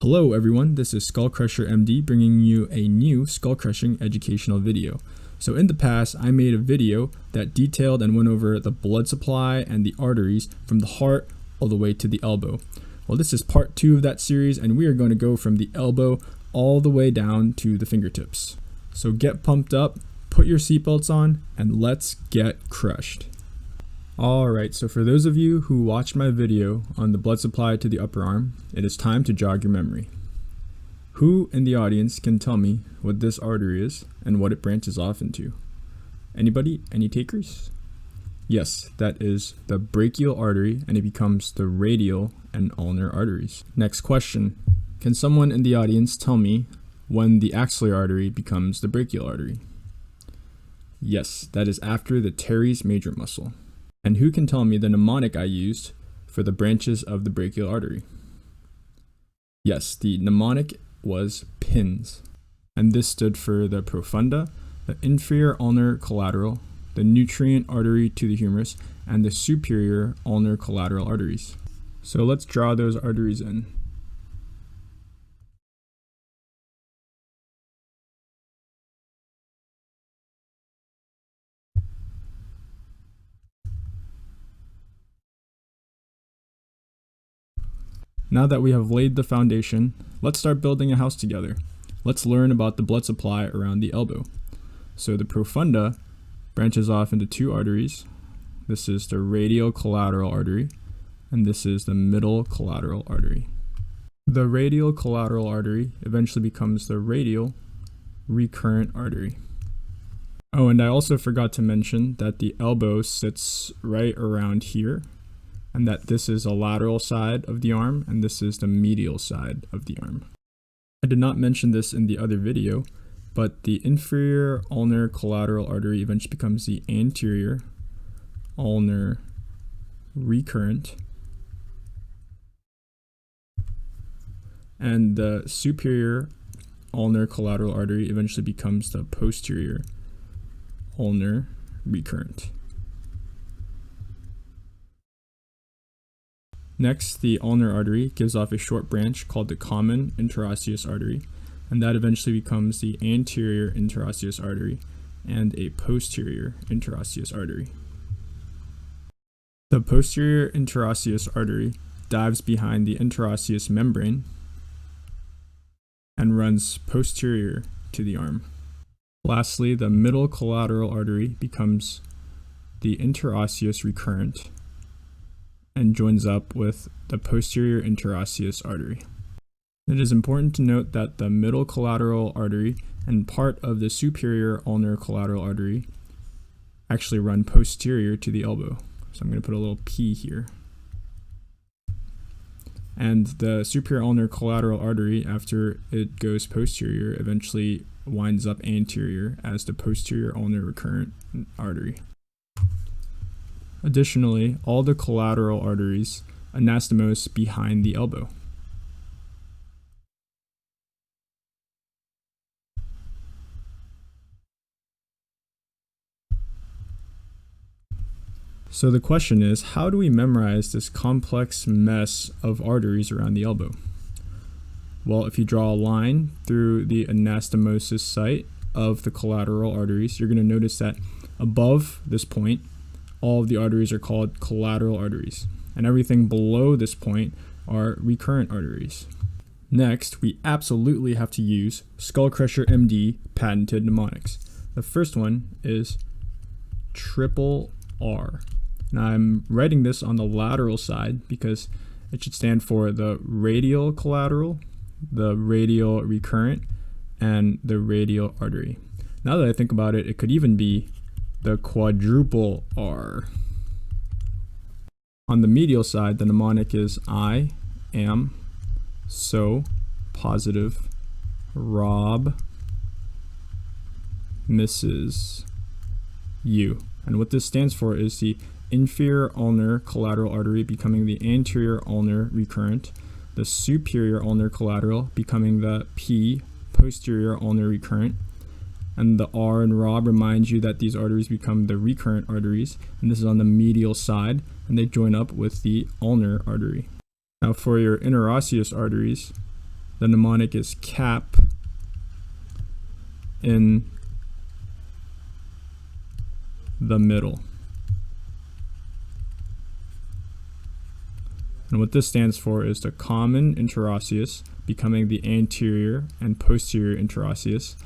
Hello everyone, this is SkullcrusherMD bringing you a new skull crushing educational video. So in the past, I made a video that detailed and went over the blood supply and the arteries from the heart all the way to the elbow. Well, this is part 2 of that series, and we are going to go from the elbow all the way down to the fingertips. So get pumped up, put your seatbelts on, and let's get crushed. Alright, so for those of you who watched my video on the blood supply to the upper arm, it is time to jog your memory. Who in the audience can tell me what this artery is and what it branches off into? Anybody? Any takers? Yes, that is the brachial artery, and it becomes the radial and ulnar arteries. Next question. Can someone in the audience tell me when the axillary artery becomes the brachial artery? Yes, that is after the teres major muscle. And who can tell me the mnemonic I used for the branches of the brachial artery? Yes, the mnemonic was PINS. And this stood for the profunda, the inferior ulnar collateral, the nutrient artery to the humerus, and the superior ulnar collateral arteries. So let's draw those arteries in. Now that we have laid the foundation, let's start building a house together. Let's learn about the blood supply around the elbow. So the profunda branches off into two arteries. This is the radial collateral artery, and this is the middle collateral artery. The radial collateral artery eventually becomes the radial recurrent artery. Oh, and I also forgot to mention that the elbow sits right around here, and that this is a lateral side of the arm, and this is the medial side of the arm. I did not mention this in the other video, but the inferior ulnar collateral artery eventually becomes the anterior ulnar recurrent, and the superior ulnar collateral artery eventually becomes the posterior ulnar recurrent. Next, the ulnar artery gives off a short branch called the common interosseous artery, and that eventually becomes the anterior interosseous artery and a posterior interosseous artery. The posterior interosseous artery dives behind the interosseous membrane and runs posterior to the arm. Lastly, the middle collateral artery becomes the interosseous recurrent and joins up with the posterior interosseous artery. It is important to note that the middle collateral artery and part of the superior ulnar collateral artery actually run posterior to the elbow. So I'm going to put a little P here. And the superior ulnar collateral artery, after it goes posterior, eventually winds up anterior as the posterior ulnar recurrent artery. Additionally, all the collateral arteries anastomose behind the elbow. So the question is, how do we memorize this complex mess of arteries around the elbow? Well, if you draw a line through the anastomosis site of the collateral arteries, you're going to notice that above this point, all of the arteries are called collateral arteries, and everything below this point are recurrent arteries. Next, we absolutely have to use SkullcrusherMD patented mnemonics. The first one is triple R. Now I'm writing this on the lateral side because it should stand for the radial collateral, the radial recurrent, and the radial artery. Now that I think about it, it could even be the quadruple R. On the medial side, the mnemonic is I am so positive Rob misses you. And what this stands for is the inferior ulnar collateral artery becoming the anterior ulnar recurrent, the superior ulnar collateral becoming the P posterior ulnar recurrent, and the R and Rob reminds you that these arteries become the recurrent arteries, and this is on the medial side, and they join up with the ulnar artery. Now for your interosseous arteries, the mnemonic is cap in the middle. And what this stands for is the common interosseous becoming the anterior and posterior interosseous,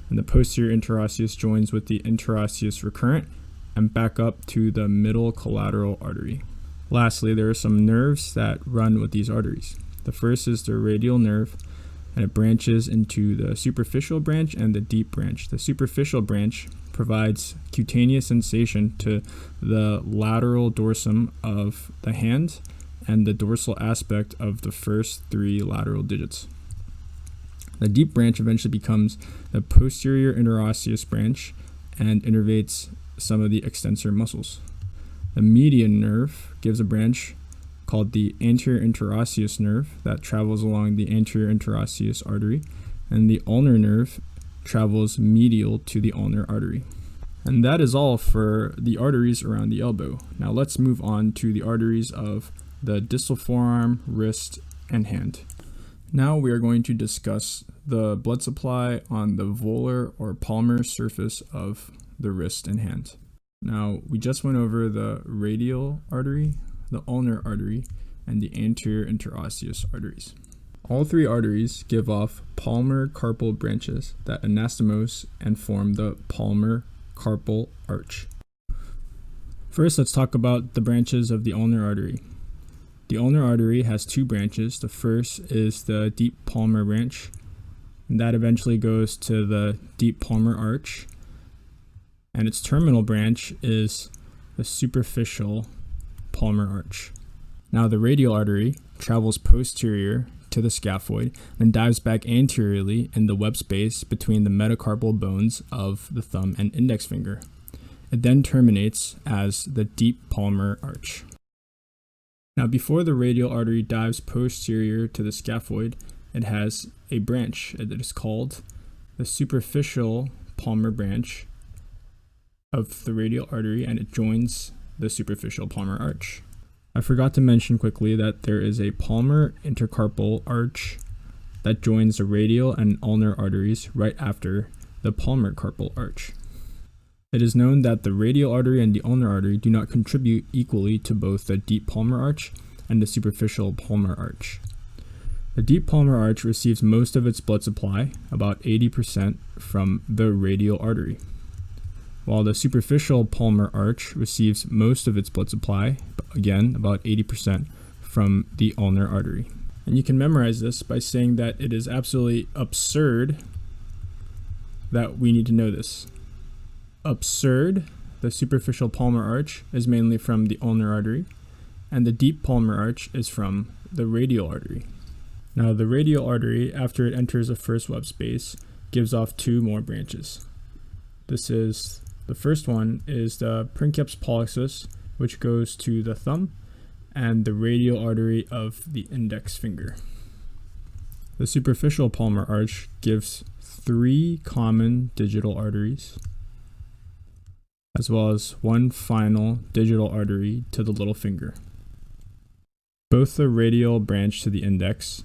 and the posterior interosseous joins with the interosseous recurrent and back up to the middle collateral artery. Lastly, there are some nerves that run with these arteries. The first is the radial nerve, and it branches into the superficial branch and the deep branch. The superficial branch provides cutaneous sensation to the lateral dorsum of the hand and the dorsal aspect of the first 3 lateral digits. The deep branch eventually becomes the posterior interosseous branch and innervates some of the extensor muscles. The median nerve gives a branch called the anterior interosseous nerve that travels along the anterior interosseous artery, and the ulnar nerve travels medial to the ulnar artery. And that is all for the arteries around the elbow. Now let's move on to the arteries of the distal forearm, wrist, and hand. Now we are going to discuss the blood supply on the volar or palmar surface of the wrist and hand. Now we just went over the radial artery, the ulnar artery, and the anterior interosseous arteries. All 3 arteries give off palmar carpal branches that anastomose and form the palmar carpal arch. First, let's talk about the branches of the ulnar artery. The ulnar artery has 2 branches. The first is the deep palmar branch, and that eventually goes to the deep palmar arch, and its terminal branch is the superficial palmar arch. Now the radial artery travels posterior to the scaphoid and dives back anteriorly in the web space between the metacarpal bones of the thumb and index finger. It then terminates as the deep palmar arch. Now before the radial artery dives posterior to the scaphoid, it has a branch that is called the superficial palmar branch of the radial artery, and it joins the superficial palmar arch. I forgot to mention quickly that there is a palmar intercarpal arch that joins the radial and ulnar arteries right after the palmar carpal arch. It is known that the radial artery and the ulnar artery do not contribute equally to both the deep palmar arch and the superficial palmar arch. The deep palmar arch receives most of its blood supply, about 80%, from the radial artery, while the superficial palmar arch receives most of its blood supply, again about 80%, from the ulnar artery. And you can memorize this by saying that it is absolutely absurd that we need to know this. Absurd, the superficial palmar arch is mainly from the ulnar artery, and the deep palmar arch is from the radial artery. Now the radial artery, after it enters the first web space, gives off 2 more branches. The first one is the princeps pollicis, which goes to the thumb, and the radial artery of the index finger. The superficial palmar arch gives 3 common digital arteries, as well as 1 final digital artery to the little finger. Both the radial branch to the index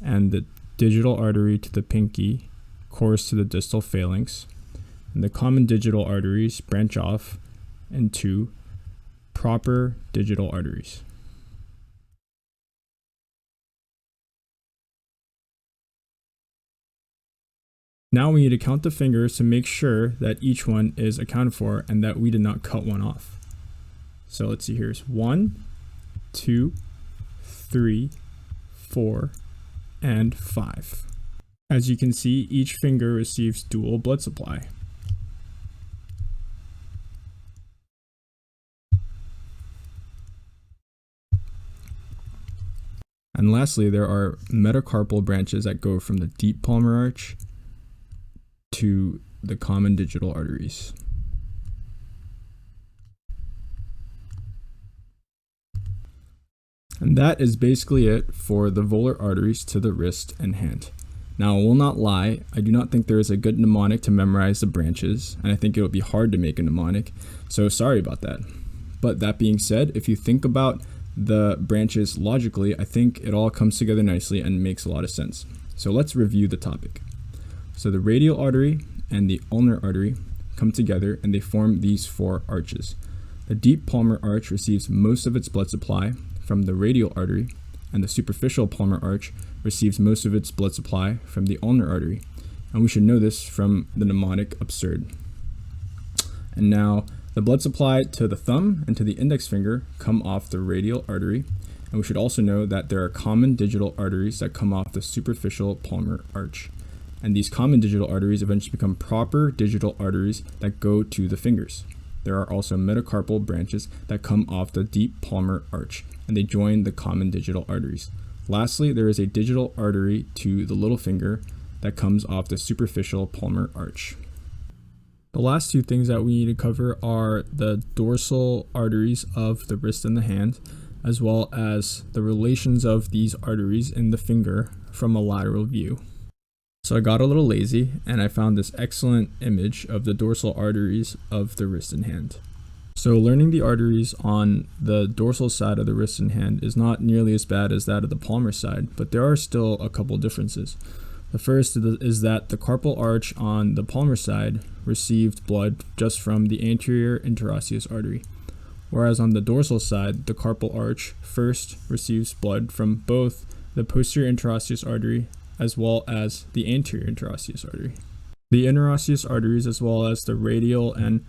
and the digital artery to the pinky course to the distal phalanx, and the common digital arteries branch off into proper digital arteries. Now we need to count the fingers to make sure that each one is accounted for and that we did not cut one off. So let's see, here's 1, 2, 3, 4, and 5. As you can see, each finger receives dual blood supply. And lastly, there are metacarpal branches that go from the deep palmar arch to the common digital arteries. And that is basically it for the volar arteries to the wrist and hand. Now, I will not lie, I do not think there is a good mnemonic to memorize the branches, and I think it would be hard to make a mnemonic, so sorry about that. But that being said, if you think about the branches logically, I think it all comes together nicely and makes a lot of sense. So let's review the topic. So the radial artery and the ulnar artery come together and they form these four arches. The deep palmar arch receives most of its blood supply from the radial artery, and the superficial palmar arch receives most of its blood supply from the ulnar artery. And we should know this from the mnemonic absurd. And now the blood supply to the thumb and to the index finger come off the radial artery. And we should also know that there are common digital arteries that come off the superficial palmar arch. And these common digital arteries eventually become proper digital arteries that go to the fingers. There are also metacarpal branches that come off the deep palmar arch, and they join the common digital arteries. Lastly, there is a digital artery to the little finger that comes off the superficial palmar arch. The last two things that we need to cover are the dorsal arteries of the wrist and the hand, as well as the relations of these arteries in the finger from a lateral view. So I got a little lazy and I found this excellent image of the dorsal arteries of the wrist and hand. So learning the arteries on the dorsal side of the wrist and hand is not nearly as bad as that of the palmar side, but there are still a couple differences. The first is that the carpal arch on the palmar side received blood just from the anterior interosseous artery, whereas on the dorsal side, the carpal arch first receives blood from both the posterior interosseous artery as well as the anterior interosseous artery. The interosseous arteries as well as the radial and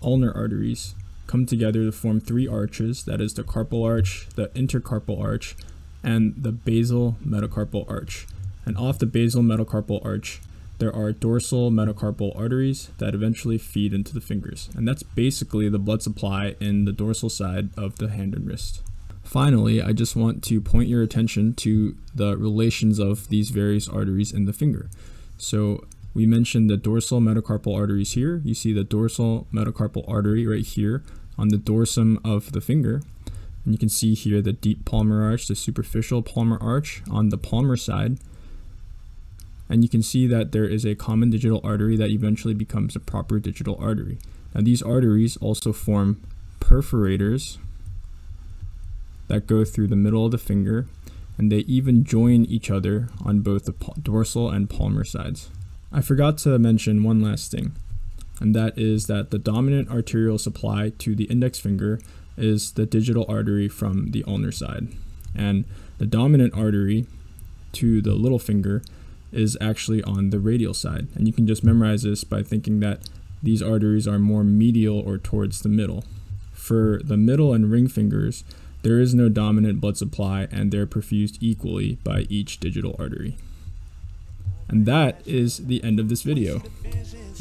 ulnar arteries come together to form three arches, that is the carpal arch, the intercarpal arch, and the basal metacarpal arch. And off the basal metacarpal arch, there are dorsal metacarpal arteries that eventually feed into the fingers. And that's basically the blood supply in the dorsal side of the hand and wrist. Finally, I just want to point your attention to the relations of these various arteries in the finger. So we mentioned the dorsal metacarpal arteries here. You see the dorsal metacarpal artery right here on the dorsum of the finger. And you can see here the deep palmar arch, the superficial palmar arch on the palmar side. And you can see that there is a common digital artery that eventually becomes a proper digital artery. Now these arteries also form perforators that go through the middle of the finger, and they even join each other on both the dorsal and palmar sides. I forgot to mention one last thing, and that is that the dominant arterial supply to the index finger is the digital artery from the ulnar side, and the dominant artery to the little finger is actually on the radial side. And you can just memorize this by thinking that these arteries are more medial or towards the middle. For the middle and ring fingers, there is no dominant blood supply and they're perfused equally by each digital artery. And that is the end of this video.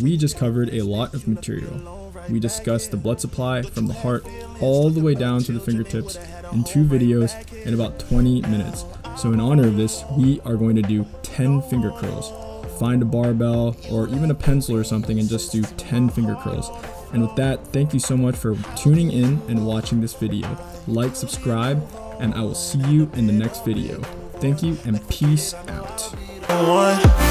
We just covered a lot of material. We discussed the blood supply from the heart all the way down to the fingertips in 2 videos in about 20 minutes. So in honor of this, we are going to do 10 finger curls. Find a barbell or even a pencil or something and just do 10 finger curls. And with that, thank you so much for tuning in and watching this video. Like, subscribe, and I will see you in the next video. Thank you and peace out.